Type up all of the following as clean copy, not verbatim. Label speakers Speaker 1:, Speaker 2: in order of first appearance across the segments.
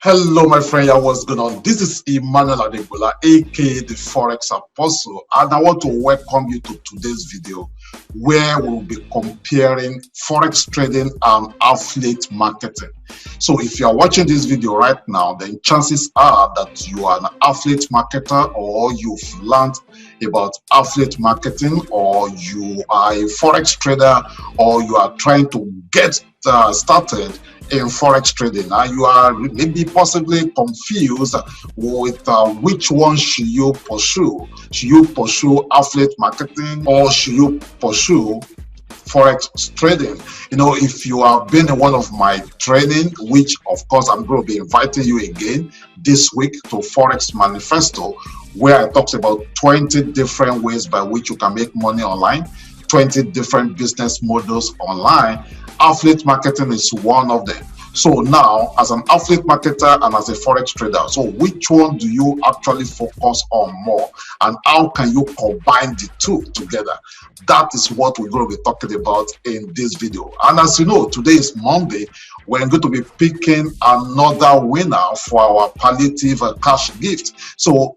Speaker 1: Hello, my friend. Yeah, what's going on? This is Emmanuel Adegbola, aka the Forex Apostle, and I want to welcome you to today's video where we'll be comparing Forex trading and affiliate marketing. So, if you are watching this video right now, then chances are that you are an affiliate marketer or you've learned about affiliate marketing, or you are a Forex trader, or you are trying to get started in forex trading. Now you are maybe possibly confused with which one should you pursue. Should you pursue affiliate marketing or should you pursue forex trading? You know, if you have been in one of my training, which of course I'm going to be inviting you again this week to Forex Manifesto, where I talk about 20 different ways by which you can make money online, 20 different business models online. Affiliate marketing is one of them. So now, as an affiliate marketer and as a forex trader, so which one do you actually focus on more, and how can you combine the two together? That is what we're going to be talking about in this video. And as you know, today is Monday. We're going to be picking another winner for our palliative cash gift. So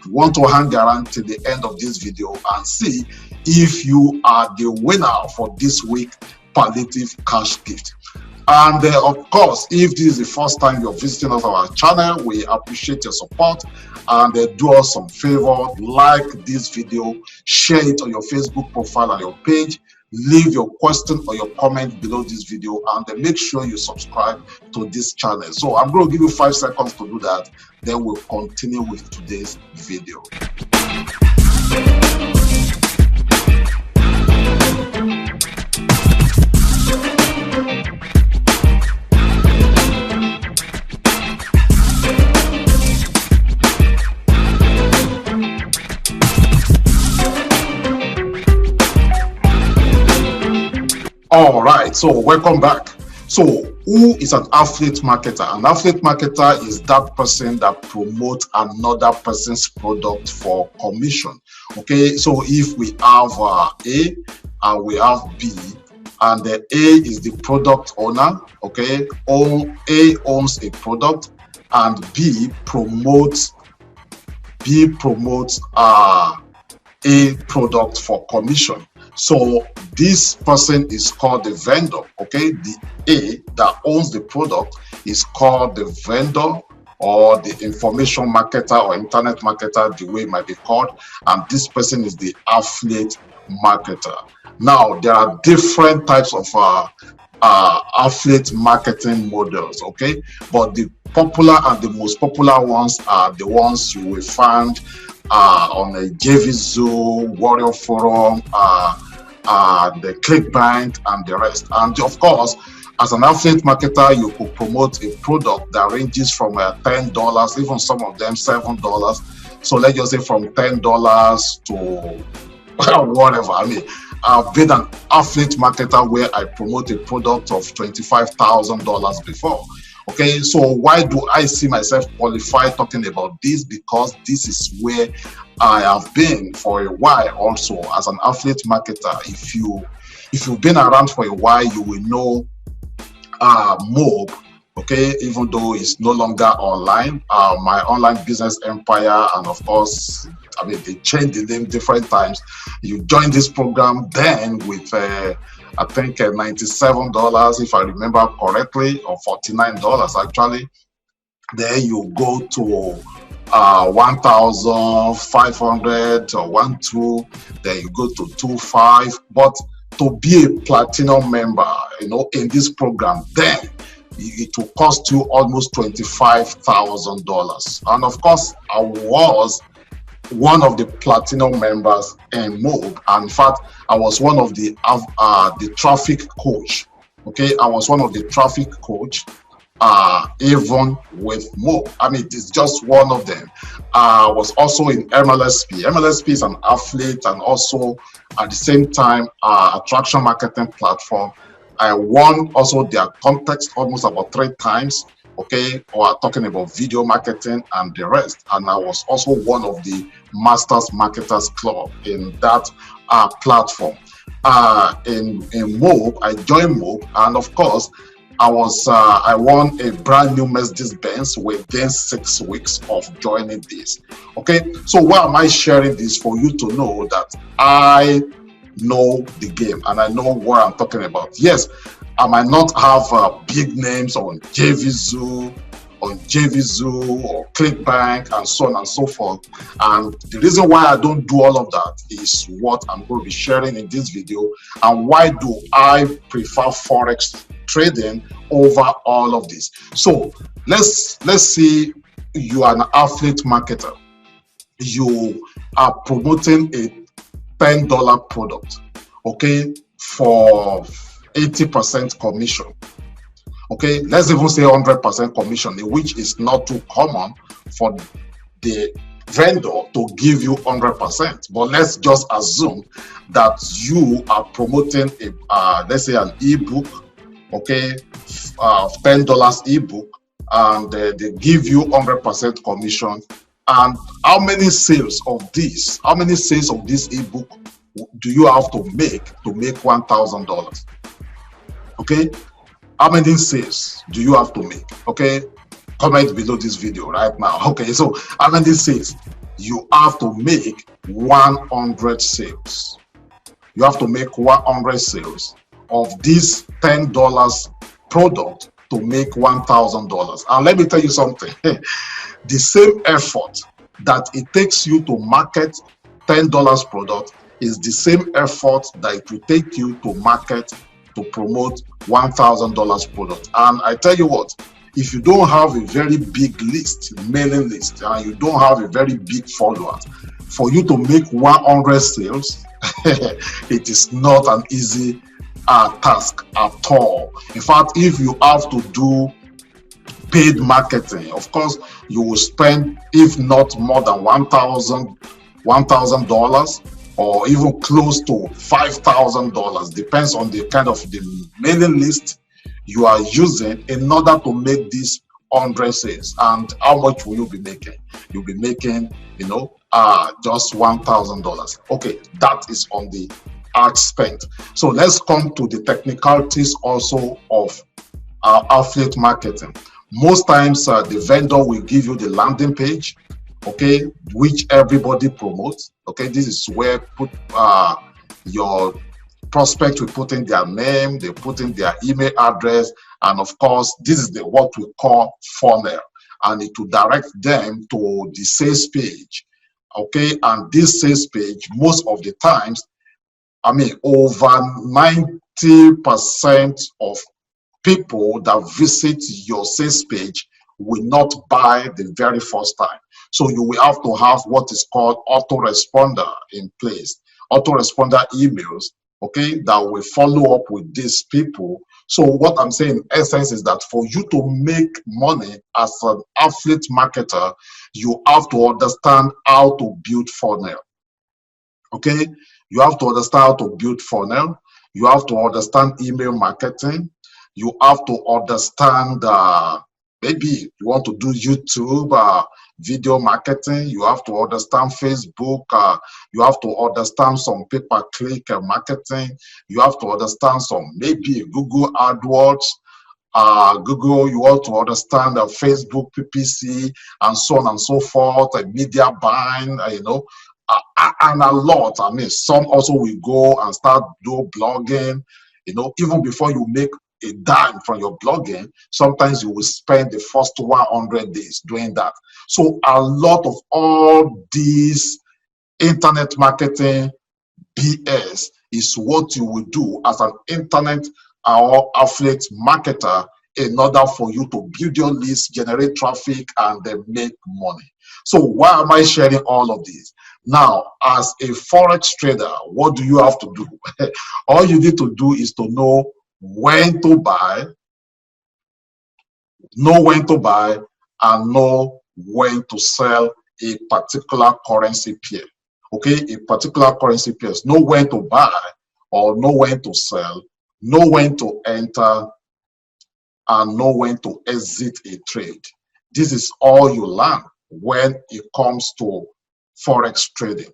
Speaker 1: you want to hang around till the end of this video and see if you are the winner for this week palliative cash gift. And of course, if this is the first time you're visiting us on our channel, we appreciate your support. And do us some favor, like this video, share it on your Facebook profile and your page, leave your question or your comment below this video, and then make sure you subscribe to this channel. So I'm going to give you 5 seconds to do that, then we'll continue with today's video. All right, so welcome back. So who is an affiliate marketer? An affiliate marketer is that person that promotes another person's product for commission. Okay, so if we have A and we have B, and the A is the product owner, okay, A owns a product and B promotes a product for commission. So this person is called the vendor, okay? The A that owns the product is called the vendor, or the information marketer or internet marketer, the way it might be called, and this person is the affiliate marketer. Now, there are different types of affiliate marketing models, okay? But the popular and the most popular ones are the ones you will find on a JVZoo, Warrior Forum, the ClickBank, and the rest. And of course, as an affiliate marketer, you could promote a product that ranges from $10, even some of them $7. So let's just say from $10 to whatever. I mean, I've been an affiliate marketer where I promote a product of $25,000 before. Okay, so why do I see myself qualified talking about this? Because this is where I have been for a while also as an affiliate marketer. If you've been around for a while, you will know Mob, okay, even though it's no longer online, my online business empire, and of course, I mean, they changed the name different times. You join this program then with I think $97, if I remember correctly, or $49 actually. Then you go to 1,500 or 1,200. Then you go to 2,500. But to be a platinum member, you know, in this program, then it will cost you almost $25,000. And of course, I was one of the platinum members in Mob. And in fact, I was one of the traffic coach. Okay, I was one of the traffic coach, even with Mob. I mean, it's just one of them. I was also in MLSP. MLSP is an affiliate and also at the same time attraction marketing platform. I won also their context almost about 3 times. Okay, or talking about video marketing and the rest. And I was also one of the Masters Marketers Club in that platform. In Mob, I joined Mob, and of course, I won a brand new Mercedes Benz within 6 weeks of joining this. Okay, so why am I sharing this? For you to know that I know the game and I know what I'm talking about. Yes, I might not have big names on JVZoo, or ClickBank, and so on and so forth. And the reason why I don't do all of that is what I'm going to be sharing in this video. And why do I prefer Forex trading over all of this? So let's see, you are an affiliate marketer. You are promoting a $10 product, okay, for 80% commission. Okay, let's even say 100% commission, which is not too common for the vendor to give you 100%. But let's just assume that you are promoting a let's say an ebook, okay, $10 ebook, and they give you 100% commission. And how many sales of this ebook do you have to make $1,000? Okay, how many sales do you have to make? Okay, comment below this video right now. Okay, so how many sales? You have to make 100 sales. You have to make 100 sales of this $10 product to make $1,000. And let me tell you something. The same effort that it takes you to market $10 product is the same effort that it will take you to market, to promote $1,000 product. And I tell you what, if you don't have a very big list, mailing list, and you don't have a very big followers, for you to make 100 sales, it is not an easy task at all. In fact, if you have to do paid marketing, of course, you will spend, if not more than $1,000, or even close to $5,000, depends on the kind of the mailing list you are using in order to make these 100 sales. And how much will you be making? You'll be making, just $1,000. Okay, that is on the ad spend. So let's come to the technicalities also of affiliate marketing. Most times the vendor will give you the landing page, okay, which everybody promotes. Okay, this is where your prospect will put in their name, they put in their email address, and of course this is what we call funnel, and it will direct them to the sales page. Okay, and this sales page, most of the times, I mean, over 90% of people that visit your sales page will not buy the very first time. So you will have to have what is called autoresponder in place, autoresponder emails, okay, that will follow up with these people. So what I'm saying in essence is that for you to make money as an affiliate marketer, you have to understand how to build funnel. Okay, you have to understand how to build funnel. You have to understand email marketing. You have to understand maybe you want to do YouTube video marketing. You have to understand Facebook. You have to understand some pay-per-click marketing. You have to understand some maybe Google AdWords. Google, you want to understand Facebook PPC, and so on and so forth, media buying, and a lot. I mean, some also will go and start do blogging, even before you make a dime from your blogging, sometimes you will spend the first 100 days doing that. So a lot of all these internet marketing BS is what you will do as an internet or affiliate marketer in order for you to build your list, generate traffic, and then make money. So why am I sharing all of this? Now, as a Forex trader, what do you have to do? All you need to do is to know when to buy, and know when to sell a particular currency pair. Okay, a particular currency pair. Know when to buy or know when to sell, know when to enter, and know when to exit a trade. This is all you learn when it comes to Forex trading.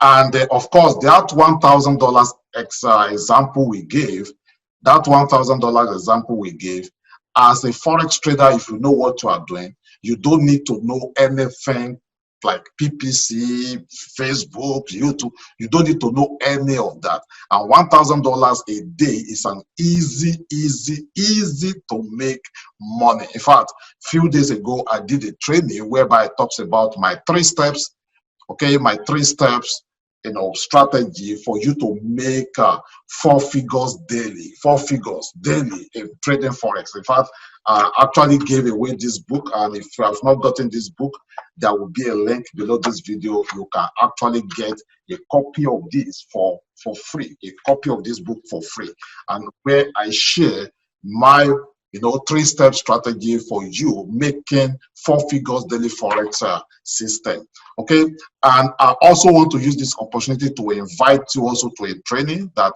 Speaker 1: And of course, that $1,000 example we gave, that $1,000 example we gave, as a forex trader, if you know what you are doing, you don't need to know anything like PPC, Facebook, YouTube. You don't need to know any of that. And $1,000 a day is an easy to make money. In fact, a few days ago, I did a training whereby it talks about my 3 steps, okay, my 3 steps, strategy for you to make 4 figures daily, 4 figures daily in trading forex. In fact, I actually gave away this book, and if you have not gotten this book, there will be a link below this video. You can actually get a copy of this for free, a copy of this book for free, and where I share my 3-step strategy for you making 4 figures daily forex system. Okay, and I also want to use this opportunity to invite you also to a training that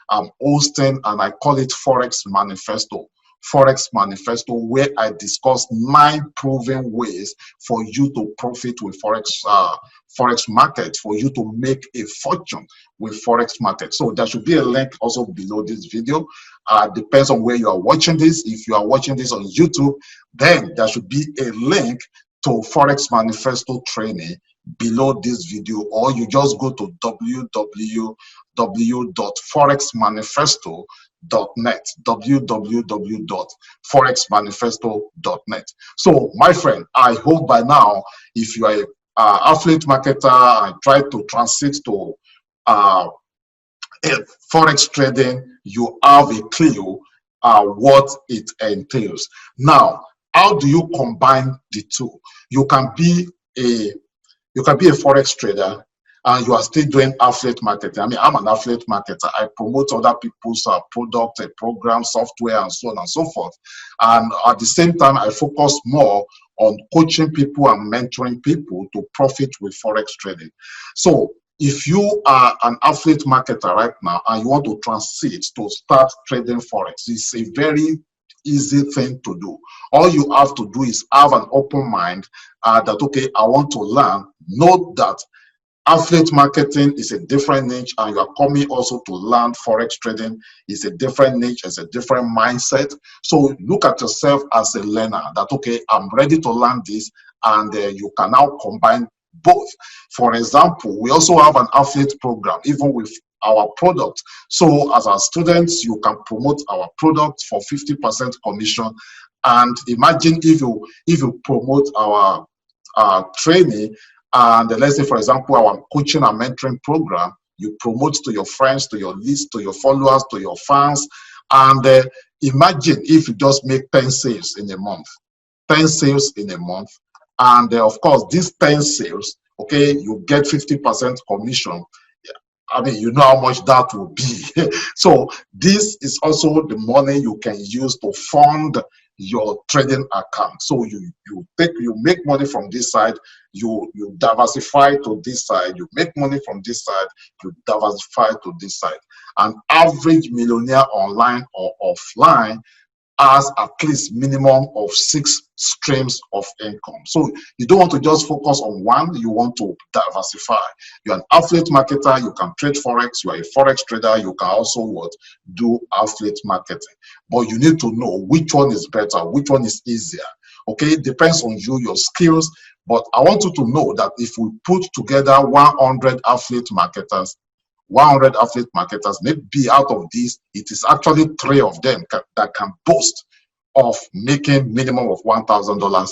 Speaker 1: I'm hosting, and I call it Forex Manifesto. Forex Manifesto, where I discuss 9 proven ways for you to profit with forex market, for you to make a fortune with forex market. So there should be a link also below this video. Depends on where you are watching this. If you are watching this on YouTube, then there should be a link to Forex Manifesto training below this video, or you just go to www.forexmanifesto.net, www.forexmanifesto.net. So my friend, I hope by now, if you are an affiliate marketer and try to transit to forex trading, you have a clue what it entails. Now, how do you combine the two? You can be a forex trader and you are still doing affiliate marketing. I mean, I'm an affiliate marketer. I promote other people's product, program, software, and so on and so forth. And at the same time, I focus more on coaching people and mentoring people to profit with forex trading. So if you are an affiliate marketer right now and you want to transit to start trading forex, it's a very easy thing to do. All you have to do is have an open mind that, okay, I want to learn. Note that affiliate marketing is a different niche, and you are coming also to learn forex trading is a different niche, it's a different mindset. So look at yourself as a learner that, okay, I'm ready to learn this, and you can now combine both. For example, we also have an affiliate program even with our product. So as our students, you can promote our product for 50% commission. And imagine if you promote our training, and let's say, for example, our coaching and mentoring program, you promote to your friends, to your list, to your followers, to your fans. And imagine if you just make 10 sales in a month, 10 sales in a month. And of course, these 10 sales, okay, you get 50% commission. I mean, you know how much that will be. So this is also the money you can use to fund your trading account. So you make money from this side, you diversify to this side, you make money from this side, you diversify to this side. An average millionaire online or offline has at least minimum of 6 streams of income. So you don't want to just focus on one, you want to diversify. You're an affiliate marketer, you can trade forex. You are a forex trader, you can also do affiliate marketing. But you need to know which one is better, which one is easier. Okay, it depends on you, your skills. But I want you to know that if we put together 100 affiliate marketers, maybe out of these, it is actually 3 of them that can boast of making minimum of $1,000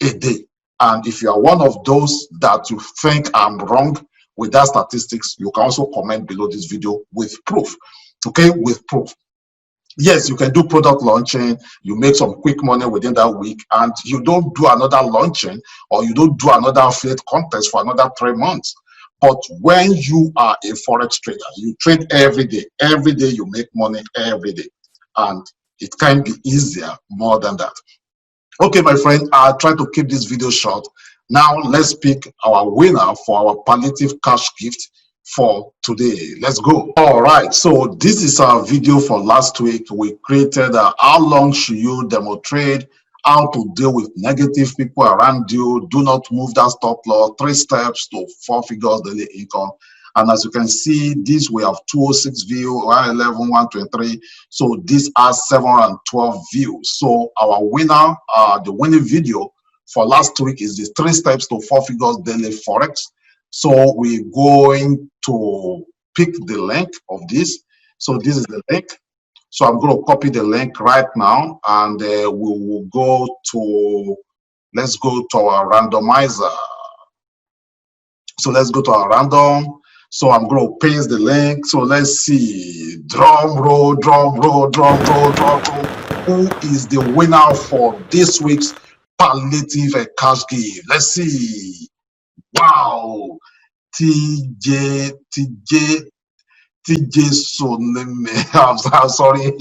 Speaker 1: a day. And if you are one of those that you think I'm wrong with that statistics, you can also comment below this video with proof. Okay, with proof. Yes, you can do product launching, you make some quick money within that week, and you don't do another launching or you don't do another affiliate contest for another 3 months. But when you are a forex trader, you trade every day you make money every day, and it can be easier more than that. Okay, my friend, I'll try to keep this video short. Now let's pick our winner for our palliative cash gift for today. Let's go. All right, so this is our video for last week. We created how long should you demo trade, how to deal with negative people around you, do not move that stop loss, 3 steps to 4 figures daily income. And as you can see, this we have 206 view, 111, 123. So this has 712 views. So our winner, the winning video for last week is the 3 steps to 4 figures daily forex. So we're going to pick the link of this. So this is the link. So I'm going to copy the link right now, and we will go to, let's go to our randomizer. So let's go to our random. So I'm going to paste the link. So let's see. Drum roll, drum roll, drum roll, drum roll. Who is the winner for this week's palliative cash gift? Let's see. Wow. TJ Soneme. I'm sorry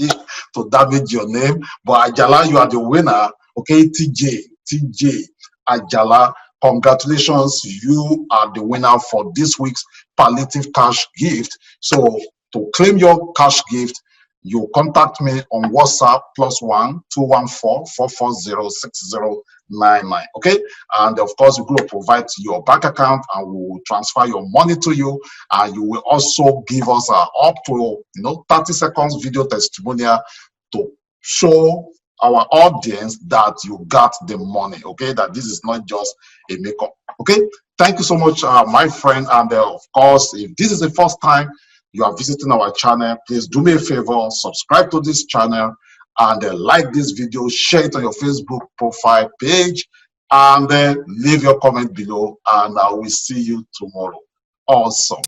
Speaker 1: to damage your name, but Ajala, you are the winner. Okay, TJ Ajala, congratulations. You are the winner for this week's palliative cash gift. So to claim your cash gift, you contact me on WhatsApp +1 214 440 6099. Okay, and of course we're going to provide your bank account, and we will transfer your money to you, and you will also give us up to 30 seconds video testimonial to show our audience that you got the money. Okay, that this is not just a makeup. Okay, thank you so much, my friend. And of course, if this is the first time you are visiting our channel, please do me a favor, subscribe to this channel, and like this video, share it on your Facebook profile page, and then leave your comment below, and I will see you tomorrow. Awesome.